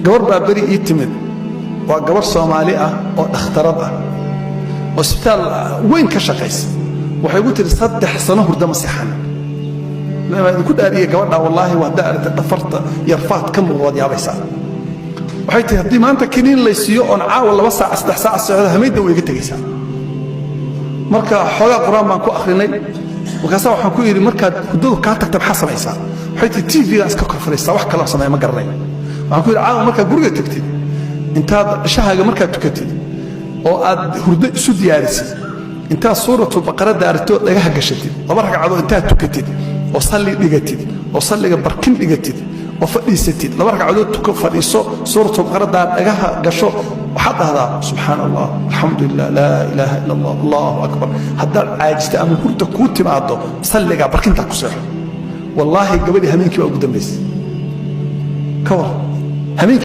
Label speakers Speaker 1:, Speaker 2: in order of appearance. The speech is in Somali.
Speaker 1: gabar baa bari ii timid waa gabar Soomaali ah oo dhakhtarad ah hospital weyn ka shaqeysa waxay ugu tiri 3 sano hurda masixan lama ku dhaariye gabadha wallahi waa daarta dhafarta yarfaad ka muuqdo yaabaysa waxay tahay hadii maanta kiniin la siiyo on caawa 2 saac 3 saac socda hameeyda way iga tagaysaa marka xogaa quraan baan ku akhrinay wakaasa waxaan ku yiri marka hudadu ka tagtay maxaa samaysaa waxay tahay TV-ga iska korfaysaa wax kale oo sameey ma garanay waxaan ku yiri caawa marka guriga tagtid intaad shahaaga marka tukatid oo aad hurdo isu diyaarisid intaad suuratul baqara daarto dhagaha gashatid laba ragcadood intaad tukatid oo salli dhigatid oo salliga barkin dhigatid oo fadhiisatid laba ragcadood tuko fadhiiso suuratul baqara dhagaha gasho waxaad dhahdaa subhanallah alhamdulillah la ilaha illa allah allahu akbar hadda caajista ama hurdo ku timaado salliga barkinta ku seexo wallahi gabadhi hameenkii baa ugu dambeysay ka war hameenkii